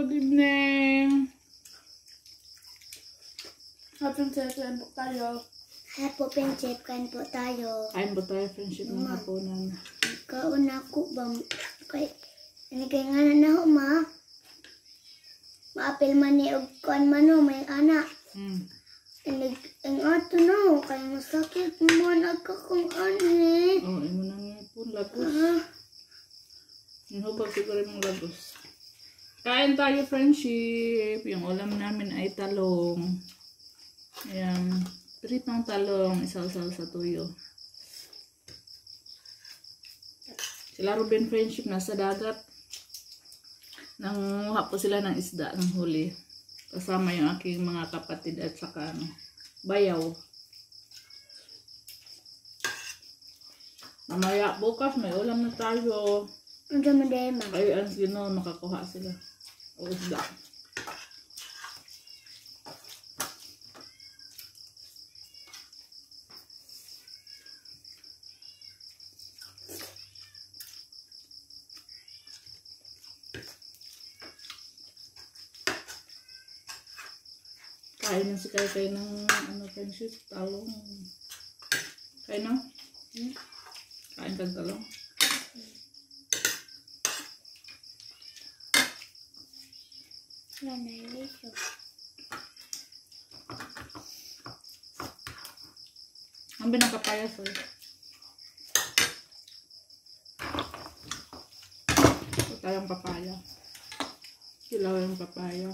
good evening. Hapon sa kain po tayo. Hapo friendship, kain po tayo. Kain po tayo, friendship ng hapunan. Kauna ko ba? Kay nga na ho, ma. Maapil man ni og kuan man ho, may anak. Ang ato no, kay masakit mo nagkakong ani. Oh, imo na nga po, lagos. Hubag siguro yung lagos. Kain tayo, friendship. Yung ulam namin ay talong. Ayan. Pritong talong, isaw-saw sa tuyo. Sila Ruben, friendship, nasa dagat. Nanguha po sila ng isda ng huli. Kasama yung aking mga kapatid at saka bayaw. Mamaya bukas may ulam na tayo. Ang dama-dama. Kayo ang sino makakuha sila. O isda. Kain na si Kay ng friendship, talong. Kain na? Kain kang talong. Wala na yung iso. Ang binakapayas eh. Ito tayong papaya. Kilaw yung papaya.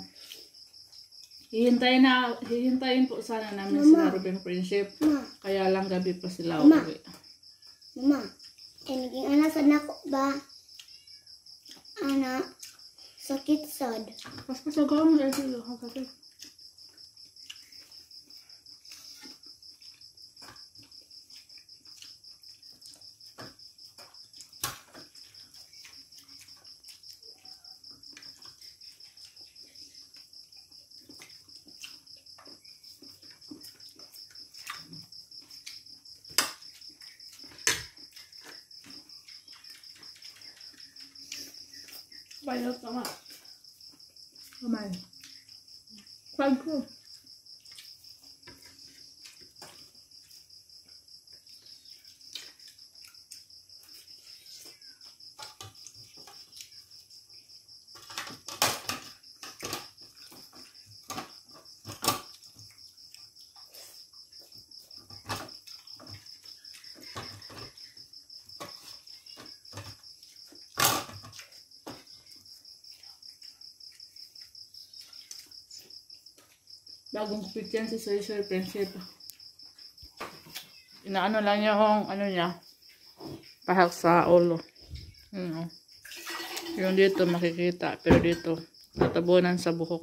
Hihintayin po sana namin sila Ruben, friendship. Kaya lang gabi pa sila uwi. Mama, naging anak sad nako ba? Anak, sakit sad. Pas-pasagaw mo dahil sila. Hakakit. Bayot naman. Kamay. Pag ko. Bagong kupit yan si Soy friendship. Inaano lang niya kung ano niya. Pahak sa ulo. Yung dito makikita. Pero dito natabunan sa buhok.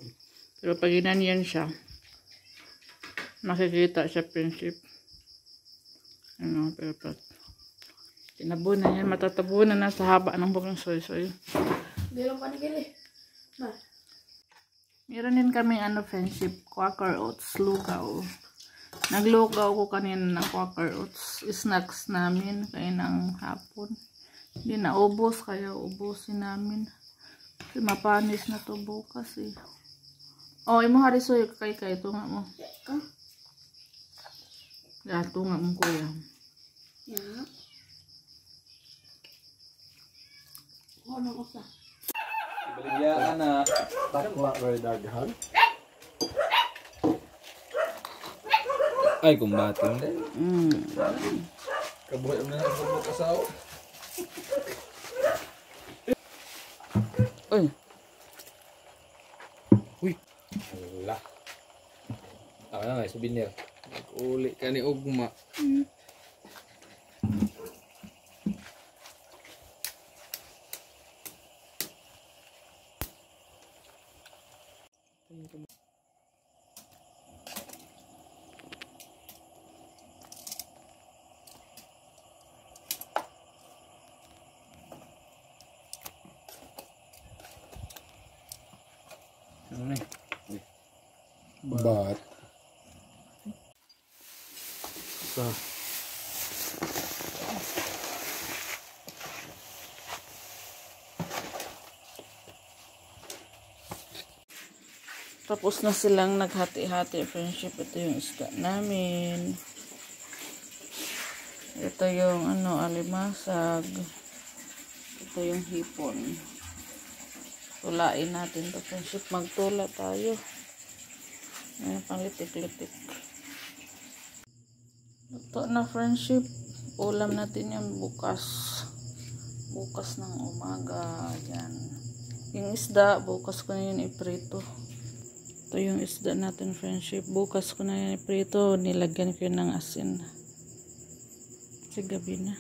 Pero pag ginanyan siya, makikita siya friendship. Pero pag tinabunan yan, matatabunan na sa haba ng buhok ng Soy. Hindi lang panigili. Meron din kaming friendship, Quaker Oats, lugaw. Naglugaw ko kanina ng Quaker Oats. Snacks namin kaya ng hapon. Hindi na ubos, kaya ubusin namin. Kasi mapanis na to bukas eh. Oh, imo harisoy kay tunga mo. Ya, tunga mo kuya. Ya. Ano ko sa? Baligya anak. Takwa kay daghan. Ay, kumbatin din. Kabuhay mo na sa kasaw. Uy. Uy. Wala. Ako na nga, souvenir. Uli ka ni Ugma. Ano ni? Bat. Sa. Tapos na silang naghati-hati, friendship. Ito yung isda namin. Ito yung alimasag. Ito yung hipon. Tulain natin to, friendship. Magtula tayo. Ayan, panglitik-litik. Ito na, friendship. Ulam natin yung bukas. Bukas ng umaga. Ayan. Yung isda, bukas ko na yun iprito. Ito yung isda natin, friendship. Bukas ko na yan iprito. Nilagyan ko yun ng asin. Kasi gabi na.